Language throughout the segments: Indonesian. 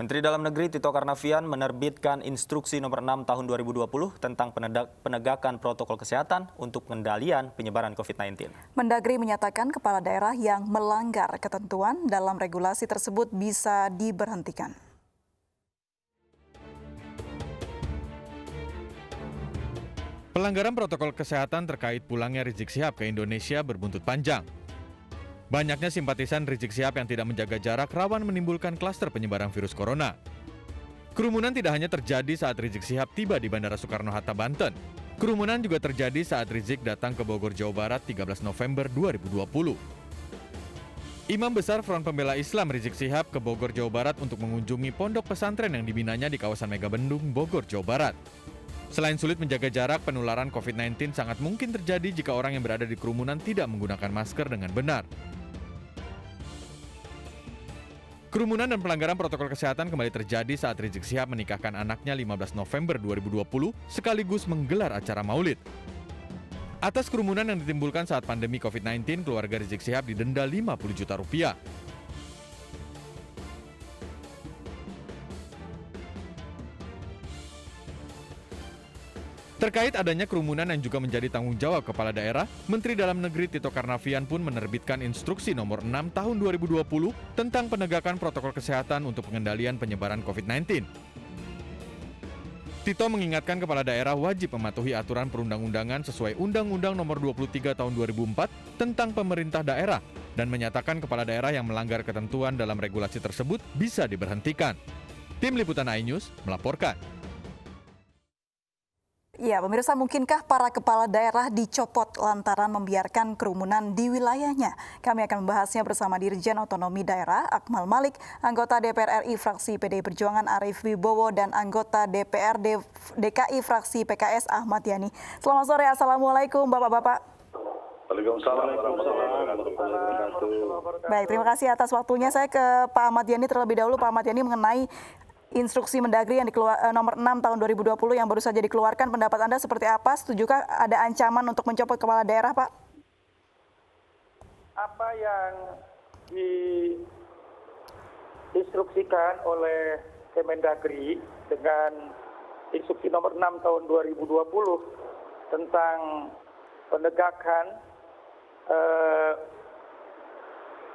Menteri Dalam Negeri Tito Karnavian menerbitkan Instruksi Nomor 6 Tahun 2020 tentang penegakan protokol kesehatan untuk pengendalian penyebaran COVID-19. Mendagri menyatakan kepala daerah yang melanggar ketentuan dalam regulasi tersebut bisa diberhentikan. Pelanggaran protokol kesehatan terkait pulangnya Rizik Syihab ke Indonesia berbuntut panjang. Banyaknya simpatisan Rizik Syihab yang tidak menjaga jarak rawan menimbulkan klaster penyebaran virus corona. Kerumunan tidak hanya terjadi saat Rizik Syihab tiba di Bandara Soekarno-Hatta, Banten. Kerumunan juga terjadi saat Rizik datang ke Bogor, Jawa Barat 13 November 2020. Imam Besar Front Pembela Islam Rizik Syihab ke Bogor, Jawa Barat untuk mengunjungi pondok pesantren yang dibinanya di kawasan Megabendung, Bogor, Jawa Barat. Selain sulit menjaga jarak, penularan COVID-19 sangat mungkin terjadi jika orang yang berada di kerumunan tidak menggunakan masker dengan benar. Kerumunan dan pelanggaran protokol kesehatan kembali terjadi saat Rizik Syihab menikahkan anaknya 15 November 2020 sekaligus menggelar acara maulid. Atas kerumunan yang ditimbulkan saat pandemi COVID-19, keluarga Rizik Syihab didenda 50 juta rupiah. Terkait adanya kerumunan yang juga menjadi tanggung jawab kepala daerah, Menteri Dalam Negeri Tito Karnavian pun menerbitkan Instruksi Nomor 6 Tahun 2020 tentang penegakan protokol kesehatan untuk pengendalian penyebaran COVID-19. Tito mengingatkan kepala daerah wajib mematuhi aturan perundang-undangan sesuai Undang-Undang Nomor 23 Tahun 2004 tentang pemerintah daerah dan menyatakan kepala daerah yang melanggar ketentuan dalam regulasi tersebut bisa diberhentikan. Tim Liputan iNews melaporkan. Ya, pemirsa, mungkinkah para kepala daerah dicopot lantaran membiarkan kerumunan di wilayahnya? Kami akan membahasnya bersama Dirjen Otonomi Daerah Akmal Malik, anggota DPR RI fraksi PDI Perjuangan Arief Wibowo, dan anggota DPRD DKI fraksi PKS Ahmad Yani. Selamat sore, Assalamualaikum Bapak-Bapak. Waalaikumsalam warahmatullahi wabarakatuh. Baik, terima kasih atas waktunya. Saya ke Pak Ahmad Yani terlebih dahulu. Pak Ahmad Yani, mengenai Instruksi Mendagri yang nomor 6 tahun 2020 yang baru saja dikeluarkan, pendapat Anda seperti apa? Setujukah ada ancaman untuk mencopot kepala daerah, Pak? Apa yang diinstruksikan oleh Kemendagri dengan Instruksi Nomor 6 tahun 2020 tentang penegakan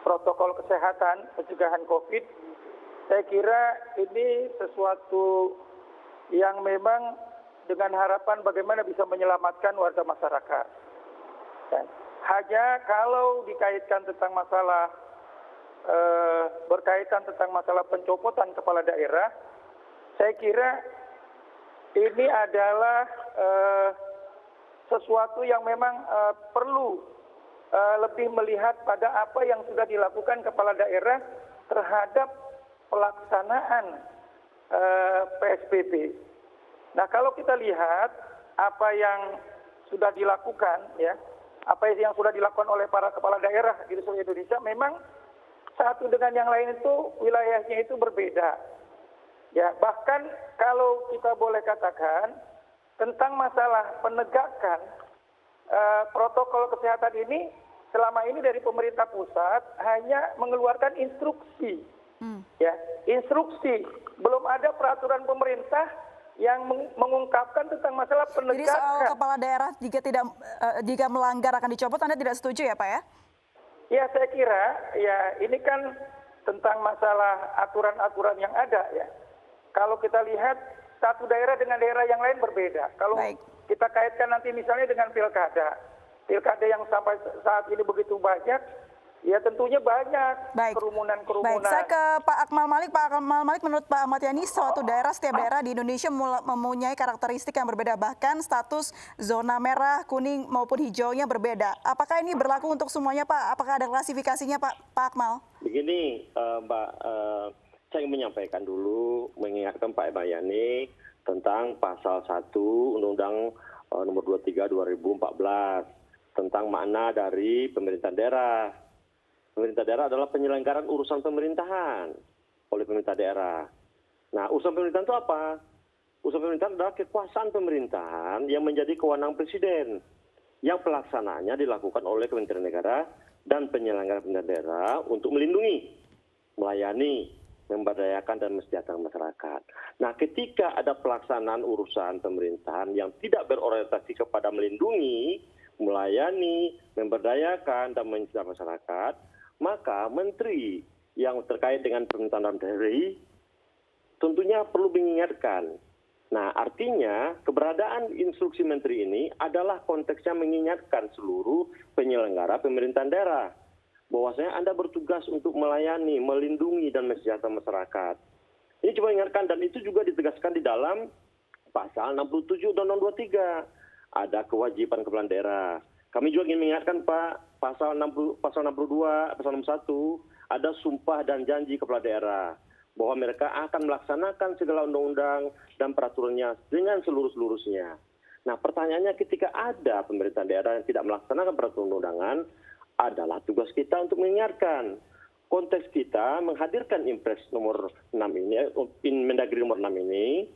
protokol kesehatan pencegahan COVID, saya kira ini sesuatu yang memang dengan harapan bagaimana bisa menyelamatkan warga masyarakat. Dan hanya kalau dikaitkan tentang masalah berkaitan tentang masalah pencopotan kepala daerah, saya kira ini adalah sesuatu yang memang perlu lebih melihat pada apa yang sudah dilakukan kepala daerah terhadap pelaksanaan PSBB. Nah, kalau kita lihat apa yang sudah dilakukan, ya, apa yang sudah dilakukan oleh para kepala daerah di seluruh Indonesia, memang satu dengan yang lain itu wilayahnya itu berbeda. Ya, bahkan kalau kita boleh katakan tentang masalah penegakan protokol kesehatan ini, selama ini dari pemerintah pusat hanya mengeluarkan instruksi. Ya, instruksi, belum ada peraturan pemerintah yang mengungkapkan tentang masalah penegakan. Jadi soal kepala daerah jika melanggar akan dicopot, Anda tidak setuju ya, Pak, ya? Ya, saya kira ya ini kan tentang masalah aturan-aturan yang ada, ya. Kalau kita lihat satu daerah dengan daerah yang lain berbeda. Kalau kita kaitkan nanti misalnya dengan pilkada yang sampai saat ini begitu banyak, ya tentunya banyak kerumunan-kerumunan. Baik, saya ke Pak Akmal Malik. Pak Akmal Malik, menurut Pak Ahmad Yani, setiap daerah di Indonesia mempunyai karakteristik yang berbeda. Bahkan status zona merah, kuning maupun hijaunya berbeda. Apakah ini berlaku untuk semuanya, Pak? Apakah ada klasifikasinya, Pak Akmal? Begini, Mbak, saya ingin menyampaikan dulu, mengingatkan Pak Ahmad Yani tentang pasal 1 Undang-Undang nomor 23 2014 tentang makna dari pemerintahan daerah. Pemerintah daerah adalah penyelenggaraan urusan pemerintahan oleh pemerintah daerah. Nah, urusan pemerintahan itu apa? Urusan pemerintahan adalah kekuasaan pemerintahan yang menjadi kewenangan presiden, yang pelaksanaannya dilakukan oleh Kementerian Negara dan penyelenggara pemerintahan daerah untuk melindungi, melayani, memberdayakan dan mesejahterakan masyarakat. Nah, ketika ada pelaksanaan urusan pemerintahan yang tidak berorientasi kepada melindungi, melayani, memberdayakan, dan mensejahterakan masyarakat, maka menteri yang terkait dengan pemerintahan dalam negeri tentunya perlu mengingatkan. Nah, artinya keberadaan instruksi menteri ini adalah konteksnya mengingatkan seluruh penyelenggara pemerintahan daerah bahwasanya Anda bertugas untuk melayani, melindungi, dan mensejahterakan masyarakat. Ini coba ingatkan, dan itu juga ditegaskan di dalam pasal 67 Undang-Undang 23. Ada kewajiban kepala daerah. Kami juga ingin mengingatkan Pak, pasal 62, pasal 61, ada sumpah dan janji kepala daerah bahwa mereka akan melaksanakan segala undang-undang dan peraturannya dengan seluruh-seluruhnya. Nah, pertanyaannya ketika ada pemerintahan daerah yang tidak melaksanakan peraturan undangan, adalah tugas kita untuk mengingatkan. Konteks kita menghadirkan Impres nomor 6 ini, Mendagri nomor 6 ini,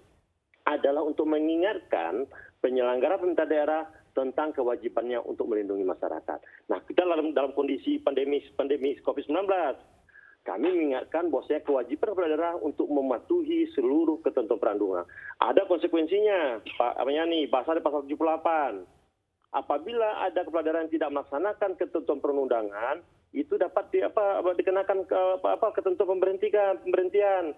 adalah untuk mengingatkan penyelenggara pemerintah daerah tentang kewajibannya untuk melindungi masyarakat. Nah, kita dalam kondisi pandemi COVID-19, kami mengingatkan bahwasanya kewajiban kepala daerah untuk mematuhi seluruh ketentuan perundang-undangan. Ada konsekuensinya, Pak pasal 78. Apabila ada kepala daerah yang tidak melaksanakan ketentuan perundangan, itu dapat dikenakan ketentuan pemberhentian.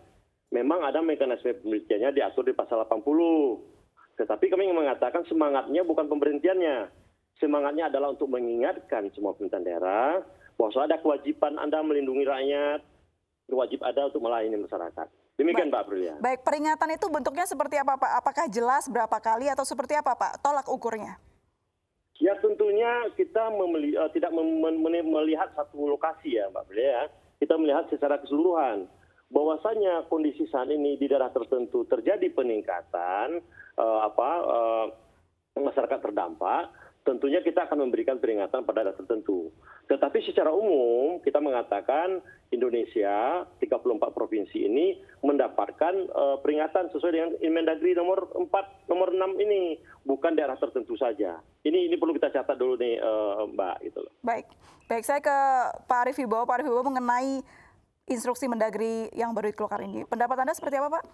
Memang ada mekanisme pemberhentiannya diatur di pasal 80. Tetapi kami ingin mengatakan semangatnya bukan pemberhentiannya. Semangatnya adalah untuk mengingatkan semua pemerintahan daerah bahwa ada kewajiban Anda melindungi rakyat, wajib ada untuk melayani masyarakat. Demikian Pak Aprilia. Baik, peringatan itu bentuknya seperti apa Pak? Apakah jelas berapa kali atau seperti apa Pak? Tolak ukurnya? Ya tentunya kita tidak melihat satu lokasi ya Mbak Blia. Kita melihat secara keseluruhan. Bahwasanya kondisi saat ini di daerah tertentu terjadi peningkatan masyarakat terdampak, tentunya kita akan memberikan peringatan pada daerah tertentu. Tetapi secara umum kita mengatakan Indonesia 34 provinsi ini mendapatkan peringatan sesuai dengan Mendagri nomor 6 ini, bukan daerah tertentu saja. Ini perlu kita catat dulu nih Mbak gitu loh. Baik, saya ke Pak Arief Wibowo. Pak Arief Wibowo mengenai instruksi Mendagri yang baru dikeluarkan ini. Pendapat Anda seperti apa Pak?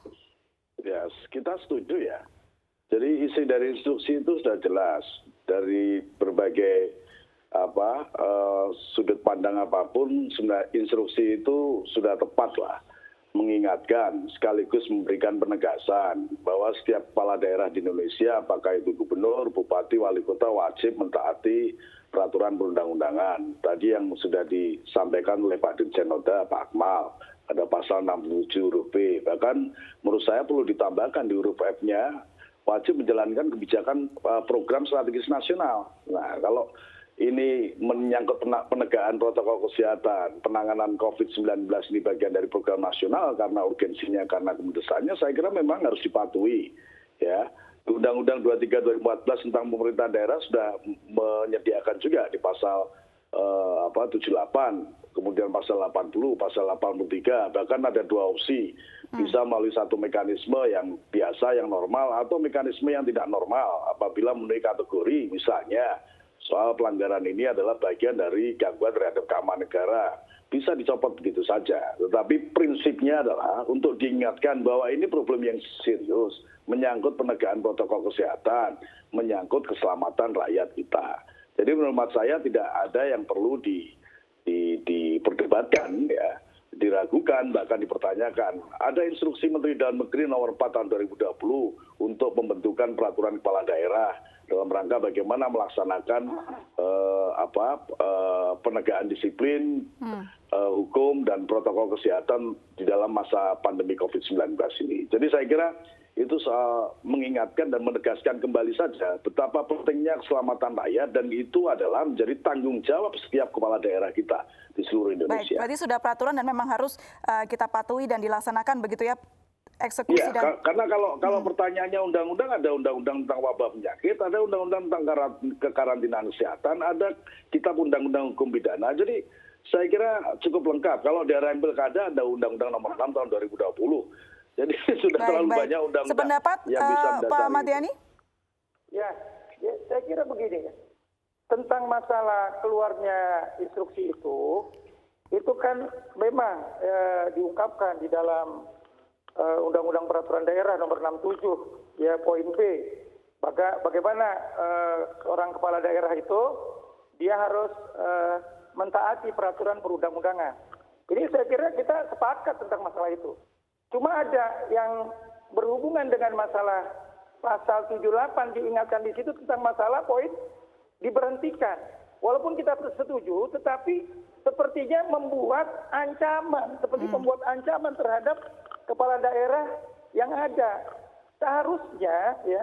Ya, kita setuju ya. Jadi isi dari instruksi itu sudah jelas dari berbagai sudut pandang apapun, sebenarnya instruksi itu sudah tepat lah mengingatkan sekaligus memberikan penegasan bahwa setiap kepala daerah di Indonesia, apakah itu gubernur, bupati, wali kota, wajib mentaati peraturan perundang-undangan. Tadi yang sudah disampaikan oleh Pak Dirjen Oda, Pak Akmal, ada pasal 67 huruf B. Bahkan menurut saya perlu ditambahkan di huruf F-nya, wajib menjalankan kebijakan program strategis nasional. Nah, kalau ini menyangkut penegakan protokol kesehatan, penanganan COVID-19 ini bagian dari program nasional karena urgensinya, karena kemendesaannya, saya kira memang harus dipatuhi. Ya, Undang-Undang 23/2014 tentang pemerintahan daerah sudah menyediakan juga di pasal 78, kemudian pasal 80, pasal 83, bahkan ada dua opsi. Bisa melalui satu mekanisme yang biasa, yang normal, atau mekanisme yang tidak normal. Apabila memenuhi kategori, misalnya soal pelanggaran ini adalah bagian dari gangguan terhadap keamanan negara, bisa dicopot begitu saja. Tetapi prinsipnya adalah untuk diingatkan bahwa ini problem yang serius, menyangkut penegakan protokol kesehatan, menyangkut keselamatan rakyat kita. Jadi menurut saya tidak ada yang perlu diperdebatkan, ya, diragukan, bahkan dipertanyakan. Ada instruksi Menteri Dalam Negeri nomor 4 tahun 2020 untuk pembentukan peraturan kepala daerah dalam rangka bagaimana melaksanakan penegakan disiplin, hukum, dan protokol kesehatan di dalam masa pandemi COVID-19 ini. Jadi saya kira itu soal mengingatkan dan menegaskan kembali saja betapa pentingnya keselamatan rakyat, dan itu adalah menjadi tanggung jawab setiap kepala daerah kita di seluruh Indonesia. Baik, berarti sudah peraturan dan memang harus kita patuhi dan dilaksanakan begitu ya, eksekusi ya, dan... Karena kalau pertanyaannya undang-undang, ada undang-undang tentang wabah penyakit, ada undang-undang tentang kekarantinaan kesehatan, ada kitab undang-undang hukum pidana. Jadi saya kira cukup lengkap. Kalau daerah yang pilkada ada undang-undang nomor 6 tahun 2020. Jadi sudah terlalu banyak undang-undang. Sependapat yang bisa Pak Matiani? Ya, saya kira begini ya. Tentang masalah keluarnya instruksi itu, itu kan memang diungkapkan di dalam Undang-Undang Peraturan Daerah Nomor 67 ya poin B. Bagaimana orang kepala daerah itu dia harus mentaati peraturan perundang-undangan. Ini saya kira kita sepakat tentang masalah itu. Cuma ada yang berhubungan dengan masalah pasal 78 diingatkan di situ tentang masalah poin diberhentikan. Walaupun kita setuju, tetapi sepertinya membuat ancaman, membuat ancaman terhadap kepala daerah yang ada. Seharusnya ya,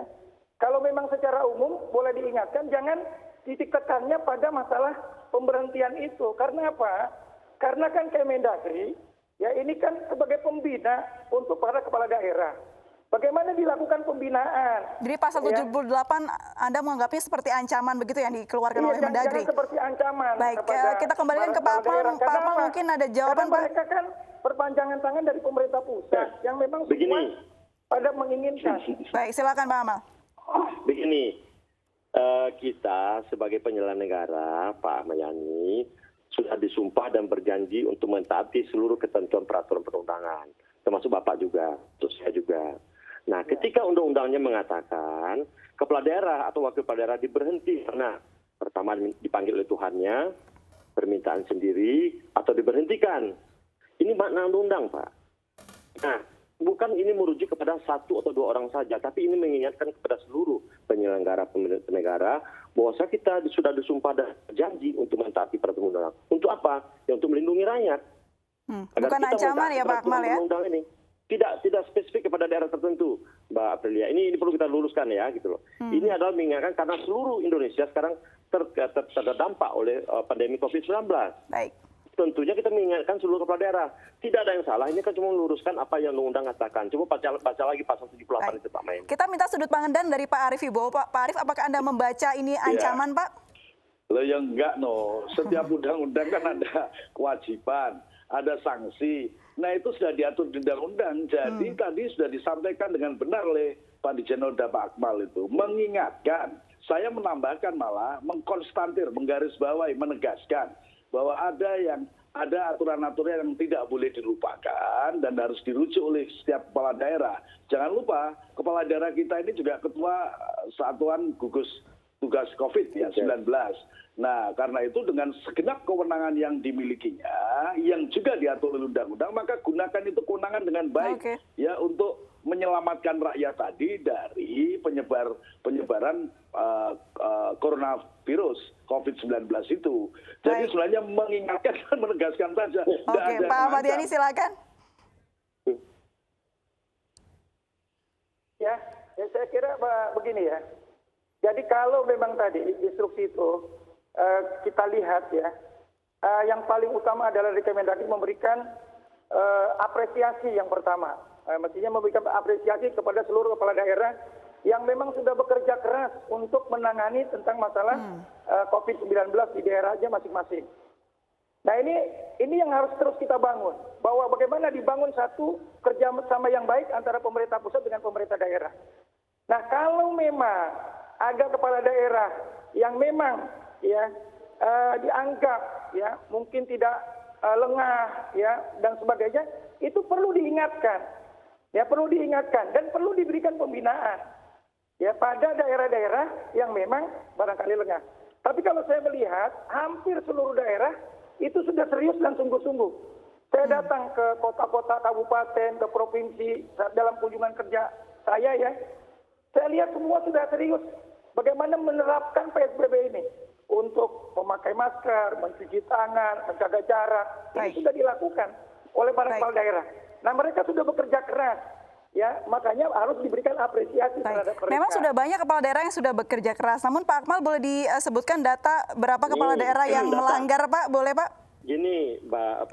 kalau memang secara umum boleh diingatkan, jangan titik tekannya pada masalah pemberhentian itu. Karena apa? Karena kan Kemendagri, ya ini kan sebagai pembina untuk para kepala daerah. Bagaimana dilakukan pembinaan? Jadi pasal 78 Anda menganggapnya seperti ancaman begitu yang dikeluarkan oleh Mendagri? Jangan seperti ancaman. Baik, kita kembalikan ke Pak Akmal. Pak Akmal mungkin ada jawaban, Pak. Mereka kan perpanjangan tangan dari pemerintah pusat yang memang semua pada menginginkan. Baik, silakan Pak Akmal. Begini, kita sebagai penyelenggara negara, Pak Ahmad Yani, sudah disumpah dan berjanji untuk mentaati seluruh ketentuan peraturan perundangan, termasuk Bapak juga, terus saya juga. Nah, ketika undang-undangnya mengatakan kepala daerah atau wakil kepala daerah diberhenti karena pertama dipanggil oleh Tuhannya, permintaan sendiri, atau diberhentikan. Ini makna undang-undang, Pak. Nah, bukan ini merujuk kepada satu atau dua orang saja, tapi ini mengingatkan kepada seluruh penyelenggara pemerintah negara bahwa kita sudah disumpah dan janji untuk mentaati peraturan undang-undang. Untuk apa? Ya, untuk melindungi rakyat. Bukan ancaman ya Pak Akmal ya? Ini. Tidak spesifik kepada daerah tertentu, Mbak Aprilia. Ini perlu kita luruskan ya, gitu loh. Ini adalah mengingatkan karena seluruh Indonesia sekarang terdampak oleh pandemi COVID-19. Baik. Tentunya kita mengingatkan seluruh kepala daerah. Tidak ada yang salah, ini kan cuma meluruskan apa yang undang-undang katakan. Coba baca lagi pasal 78 itu Pak Main. Kita minta sudut pandang dari Pak Arief Wibowo. Pak Arief, apakah Anda membaca ini ancaman, Pak? Loh ya enggak, setiap undang-undang kan ada kewajiban, ada sanksi. Nah itu sudah diatur di undang-undang. Jadi tadi sudah disampaikan dengan benar oleh Pak Dirjen Oda Pak Akmal itu. Mengingatkan, saya menambahkan malah, mengkonstantir, menggarisbawahi, menegaskan bahwa ada aturan-aturan yang tidak boleh dilupakan dan harus dirujuk oleh setiap kepala daerah. Jangan lupa, kepala daerah kita ini juga ketua Satuan Gugus Tugas COVID-19. Nah, karena itu dengan segenap kewenangan yang dimilikinya, yang juga diatur oleh undang-undang, maka gunakan itu kewenangan dengan baik ya untuk menyelamatkan rakyat tadi dari penyebaran coronavirus COVID-19 itu. Jadi sebenarnya mengingatkan dan menegaskan saja. Oke, Pak Ahmad Yani silakan. Ya, saya kira begini ya. Jadi kalau memang tadi instruksi itu kita lihat ya, yang paling utama adalah dari Kemendagri memberikan apresiasi yang pertama. Mestinya memberikan apresiasi kepada seluruh kepala daerah yang memang sudah bekerja keras untuk menangani tentang masalah COVID-19 di daerahnya masing-masing. Nah ini yang harus terus kita bangun, bahwa bagaimana dibangun satu kerjasama yang baik antara pemerintah pusat dengan pemerintah daerah. Nah kalau memang ada kepala daerah yang memang ya dianggap ya mungkin tidak lengah ya dan sebagainya, itu perlu diingatkan. Ya perlu diingatkan dan perlu diberikan pembinaan ya pada daerah-daerah yang memang barangkali lengah. Tapi kalau saya melihat hampir seluruh daerah itu sudah serius dan sungguh-sungguh. Saya datang ke kota-kota, kabupaten, ke provinsi dalam kunjungan kerja saya ya. Saya lihat semua sudah serius bagaimana menerapkan PSBB ini untuk memakai masker, mencuci tangan, menjaga jarak. Ini sudah dilakukan oleh para kepala daerah. Nah mereka sudah bekerja keras, ya makanya harus diberikan apresiasi terhadap mereka. Memang sudah banyak kepala daerah yang sudah bekerja keras. Namun Pak Akmal boleh disebutkan data berapa kepala daerah yang melanggar, Pak? Boleh, Pak? Gini, Pak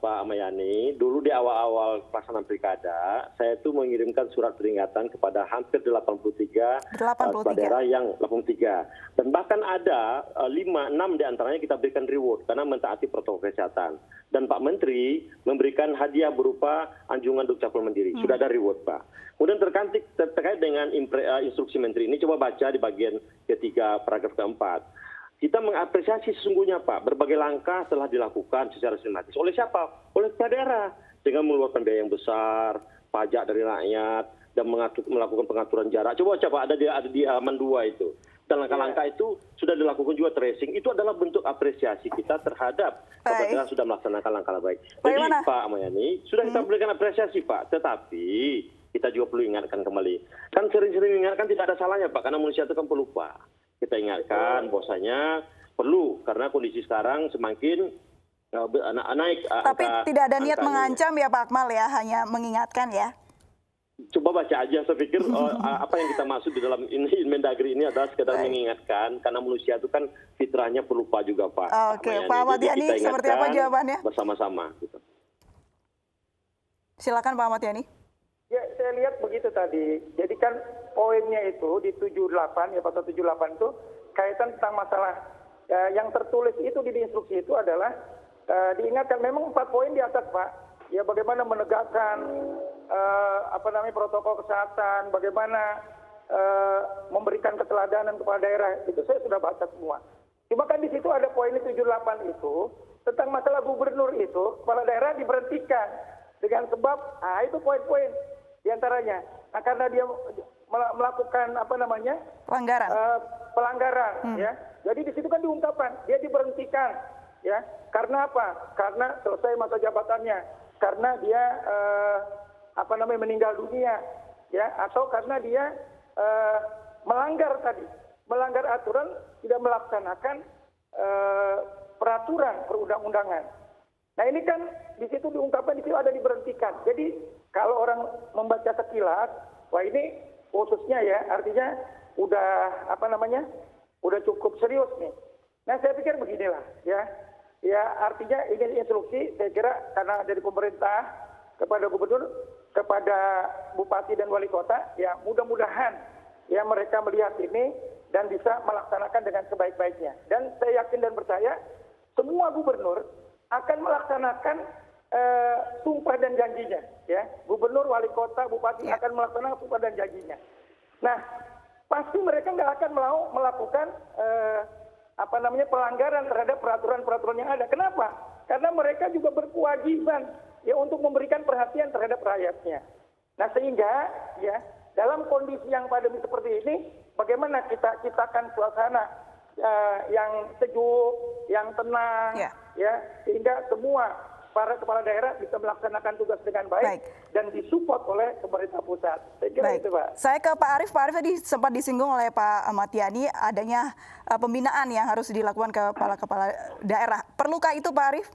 Ahmad Yani, dulu di awal-awal pelaksanaan pilkada, saya itu mengirimkan surat peringatan kepada hampir 83 kepala daerah yang 83. Dan bahkan ada 5-6 diantaranya kita berikan reward karena mentaati protokol kesehatan. Dan Pak Menteri memberikan hadiah berupa anjungan Dukcapil Mandiri. Sudah ada reward, Pak. Kemudian terkait dengan instruksi Menteri ini, coba baca di bagian ketiga paragraf keempat. kita mengapresiasi sesungguhnya Pak, berbagai langkah telah dilakukan secara sistematis. Oleh siapa? Oleh kepala daerah. Dengan mengeluarkan biaya yang besar, pajak dari rakyat, dan melakukan pengaturan jarak. Coba ada di halaman 2 itu. Dan langkah-langkah itu sudah dilakukan juga tracing. Itu adalah bentuk apresiasi kita terhadap kepala daerah sudah melaksanakan langkah baik. Jadi Pak Mayani, sudah kita berikan apresiasi Pak. Tetapi kita juga perlu ingatkan kembali. Kan sering-sering ingatkan tidak ada salahnya Pak, karena manusia itu kan pelupa. Kita ingatkan bahwasanya perlu, karena kondisi sekarang semakin naik. Tapi tidak ada niat mengancam ya Pak Akmal ya, hanya mengingatkan ya. Coba baca aja, saya pikir apa yang kita maksud di dalam ini Mendagri ini adalah sekedar mengingatkan, karena manusia itu kan fitrahnya pelupa juga Pak. Oke, Pak Ahmad Yani, seperti apa jawabannya? Bersama-sama. Gitu. Silakan Pak Ahmad Yani. Ya, saya lihat begitu tadi. Jadi kan poinnya itu di 78, ya pasal 78 itu kaitan tentang masalah yang tertulis itu di instruksi itu adalah diingatkan memang 4 poin di atas Pak. Ya bagaimana menegakkan protokol kesehatan, bagaimana memberikan keteladanan kepada daerah, itu saya sudah baca semua. Cuma kan di situ ada poin 78 itu tentang masalah gubernur itu, kepala daerah diberhentikan dengan sebab itu poin-poin diantaranya. Nah karena dia melakukan pelanggaran, ya. Jadi di situ kan diungkapkan dia diberhentikan, ya. Karena apa? Karena selesai masa jabatannya, karena dia meninggal dunia, ya, atau karena dia melanggar aturan, tidak melaksanakan peraturan perundang-undangan. Nah ini kan di situ diungkapkan, di situ ada diberhentikan. Jadi kalau orang membaca sekilas, wah ini khususnya ya, artinya udah cukup serius nih. Nah saya pikir beginilah, ya artinya ini instruksi, saya kira karena dari pemerintah kepada gubernur, kepada bupati dan wali kota, ya mudah-mudahan ya mereka melihat ini dan bisa melaksanakan dengan sebaik-baiknya. Dan saya yakin dan percaya semua gubernur akan melaksanakan sumpah dan janjinya, ya. Gubernur, wali kota, bupati akan melaksanakan sumpah dan janjinya. Nah, pasti mereka nggak akan mau melakukan pelanggaran terhadap peraturan-peraturan yang ada. Kenapa? Karena mereka juga berkewajiban ya untuk memberikan perhatian terhadap rakyatnya. Nah, sehingga ya dalam kondisi yang pandemi seperti ini, bagaimana kita ciptakan suasana yang sejuk, yang tenang, ya, sehingga semua para kepala daerah bisa melaksanakan tugas dengan baik. Dan disupport oleh pemerintah pusat. Saya kira itu, Pak. Saya ke Pak Arief. Pak Arief tadi sempat disinggung oleh Pak Ahmad Yani adanya pembinaan yang harus dilakukan kepala daerah. Perlukah itu, Pak Arief?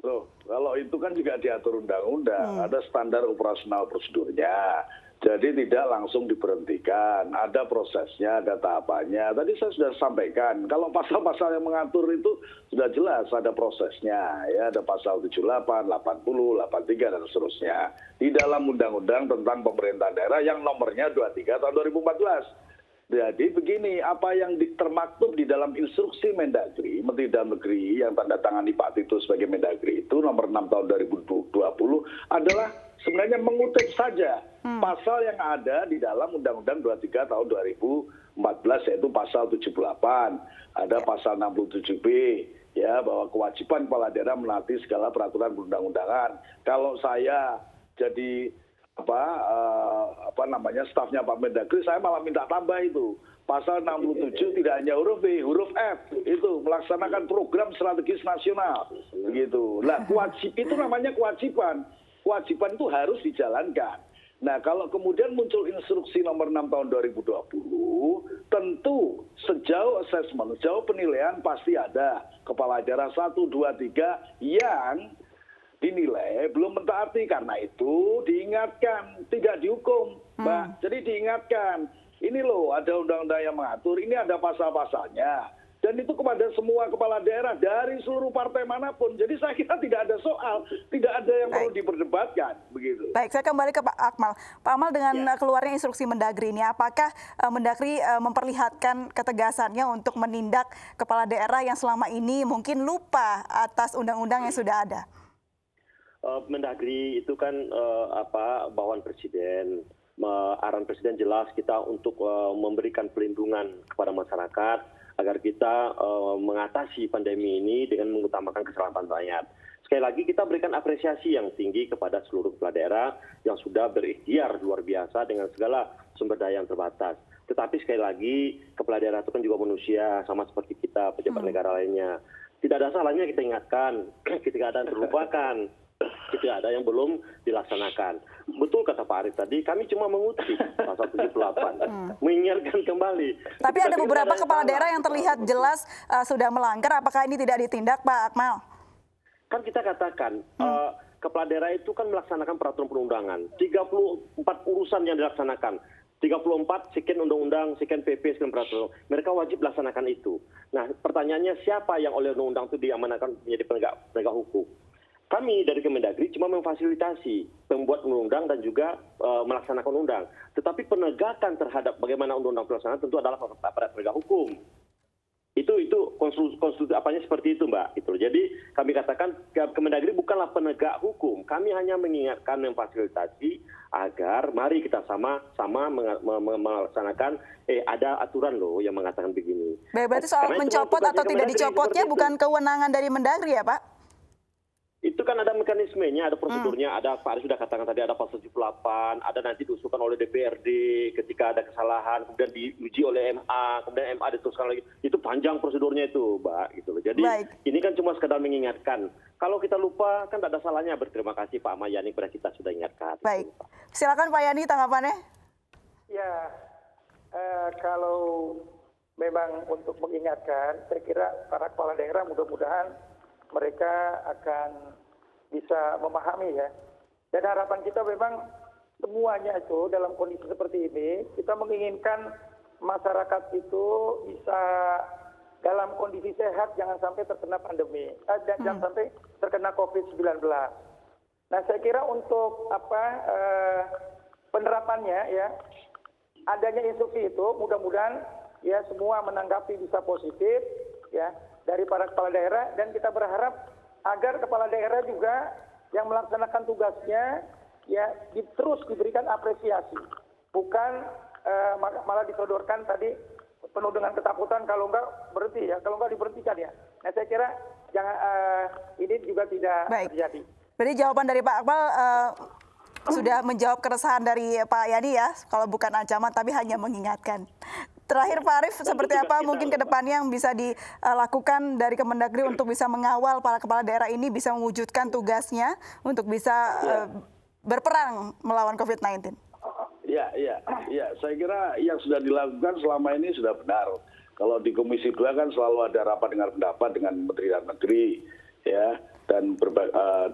Loh, kalau itu kan juga diatur undang-undang, ada standar operasional prosedurnya. Jadi tidak langsung diberhentikan, ada prosesnya, ada tahapannya. Tadi saya sudah sampaikan, kalau pasal-pasal yang mengatur itu sudah jelas ada prosesnya. Ya, ada pasal 78, 80, 83, dan seterusnya. Di dalam undang-undang tentang pemerintahan daerah yang nomornya 23 tahun 2014. Jadi begini, apa yang termaktub di dalam instruksi Mendagri, Menteri Dalam Negeri yang tanda tangani Pak Tito sebagai Mendagri itu nomor 6 tahun 2020 adalah sebenarnya mengutip saja pasal yang ada di dalam Undang-Undang 23 tahun 2014 yaitu pasal 78, ada pasal 67B ya bahwa kewajiban kepala daerah menaati segala peraturan perundang-undangan. Kalau saya jadi stafnya Pak Mendagri, saya malah minta tambah itu. Pasal 67 tidak hanya huruf B, huruf F, itu melaksanakan program strategis nasional. Begitu. Nah, itu namanya kewajiban. Kewajiban itu harus dijalankan. Nah, kalau kemudian muncul instruksi nomor 6 tahun 2020, tentu sejauh assessment, sejauh penilaian pasti ada kepala daerah 1, 2, 3 yang dinilai belum mentaati, karena itu diingatkan, tidak dihukum, Mbak. Jadi diingatkan, ini loh ada undang-undang yang mengatur, ini ada pasal-pasalnya. Dan itu kepada semua kepala daerah dari seluruh partai manapun. Jadi saya kira tidak ada soal, tidak ada yang perlu diperdebatkan. Begitu. Baik, saya kembali ke Pak Akmal. Pak Akmal, dengan keluarnya instruksi Mendagri ini, apakah Mendagri memperlihatkan ketegasannya untuk menindak kepala daerah yang selama ini mungkin lupa atas undang-undang yang sudah ada? Mendagri itu kan bawaan presiden, arahan presiden jelas kita untuk memberikan pelindungan kepada masyarakat agar kita mengatasi pandemi ini dengan mengutamakan keselamatan rakyat. Sekali lagi kita berikan apresiasi yang tinggi kepada seluruh kepala daerah yang sudah berikhtiar luar biasa dengan segala sumber daya yang terbatas. Tetapi sekali lagi kepala daerah itu kan juga manusia sama seperti kita pejabat negara lainnya. Tidak ada salahnya kita ingatkan, ketika ada yang terlupakan, ketika ada yang belum dilaksanakan. Betul kata Pak Arief tadi, kami cuma mengutip pasal 78, mengingatkan kembali. Tapi ada beberapa kepala daerah yang terlihat jelas sudah melanggar, apakah ini tidak ditindak Pak Akmal? Kan kita katakan, kepala daerah itu kan melaksanakan peraturan perundangan. 34 urusan yang dilaksanakan. 34 sekian undang-undang, sekian PP, sekian peraturan. Mereka wajib laksanakan itu. Nah, pertanyaannya siapa yang oleh undang-undang itu diamanahkan menjadi penegak hukum? Kami dari Kemendagri cuma memfasilitasi pembuat undang-undang dan juga melaksanakan undang. Tetapi penegakan terhadap bagaimana undang-undang pelaksanaan tentu adalah aparat penegak hukum. Itu konstruksi apanya seperti itu, Mbak. Itu. Jadi kami katakan Kemendagri bukanlah penegak hukum. Kami hanya mengingatkan, memfasilitasi agar mari kita sama-sama melaksanakan ada aturan loh yang mengatakan begini. Berarti soal mencopot atau tidak dicopotnya bukan kewenangan dari Mendagri ya, Pak? Itu kan ada mekanismenya, ada prosedurnya, ada Pak Arief sudah katakan tadi ada pasal 78, ada nanti diusulkan oleh DPRD ketika ada kesalahan, kemudian diuji oleh MA, kemudian MA diteruskan lagi. Itu panjang prosedurnya itu, Mbak. Gitu loh. Jadi ini kan cuma sekedar mengingatkan. Kalau kita lupa kan tidak ada salahnya berterima kasih Pak Mayani kepada kita sudah ingatkan. Baik, silakan Pak Yani tanggapannya. Ya, kalau memang untuk mengingatkan, saya kira para kepala daerah mudah-mudahan mereka akan bisa memahami ya. Dan harapan kita memang semuanya itu dalam kondisi seperti ini, kita menginginkan masyarakat itu bisa dalam kondisi sehat, jangan sampai terkena pandemi, jangan sampai terkena COVID-19. Nah, saya kira untuk penerapannya ya, adanya instruksi itu mudah-mudahan ya semua menanggapi bisa positif ya dari para kepala daerah, dan kita berharap agar kepala daerah juga yang melaksanakan tugasnya ya terus diberikan apresiasi, bukan malah disodorkan tadi penuh dengan ketakutan kalau enggak berhenti ya, kalau enggak diberhentikan ya. Nah, saya kira jangan ini juga tidak terjadi. Berarti jawaban dari Pak Akmal sudah menjawab keresahan dari Pak Yani ya, kalau bukan ancaman tapi hanya mengingatkan. Terakhir Pak Arief, seperti apa mungkin ke depannya yang bisa dilakukan dari Kemendagri untuk bisa mengawal para kepala daerah ini bisa mewujudkan tugasnya untuk bisa berperang melawan COVID-19? Ya, saya kira yang sudah dilakukan selama ini sudah benar. Kalau di Komisi 2 kan selalu ada rapat dengar pendapat dengan Menteri Dalam Negeri, ya, dan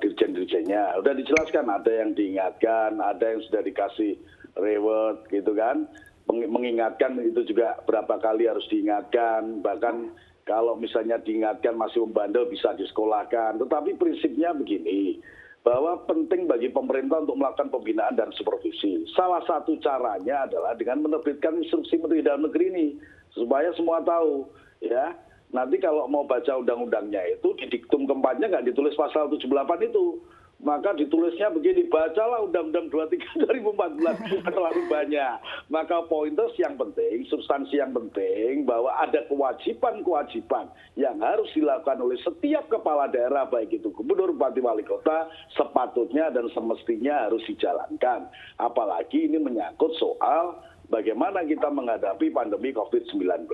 dirjen-dirjennya. Sudah dijelaskan, ada yang diingatkan, ada yang sudah dikasih reward, gitu kan. Mengingatkan itu juga berapa kali harus diingatkan, bahkan kalau misalnya diingatkan masih membandel bisa disekolahkan. Tetapi prinsipnya begini, bahwa penting bagi pemerintah untuk melakukan pembinaan dan supervisi. Salah satu caranya adalah dengan menerbitkan instruksi Menteri Dalam Negeri ini, supaya semua tahu, ya. Nanti kalau mau baca undang-undangnya itu, di diktum keempatnya nggak ditulis pasal 78 itu. Maka ditulisnya begini, bacalah Undang-Undang 23 2014, terlalu banyak. Maka pointers yang penting, substansi yang penting, bahwa ada kewajiban-kewajiban yang harus dilakukan oleh setiap kepala daerah, baik itu gubernur, bupati, wali kota, sepatutnya dan semestinya harus dijalankan. Apalagi ini menyangkut soal bagaimana kita menghadapi pandemi COVID-19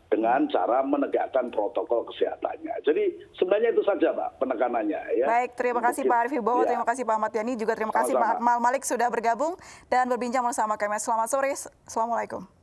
dengan cara menegakkan protokol kesehatannya. Jadi sebenarnya itu saja, Pak, penekanannya. Ya. Baik, terima kasih Pak Arief Wibowo, terima kasih Pak Ahmad Yani, juga terima kasih Pak Akmal Malik sudah bergabung dan berbincang bersama kami. Selamat sore, Assalamualaikum.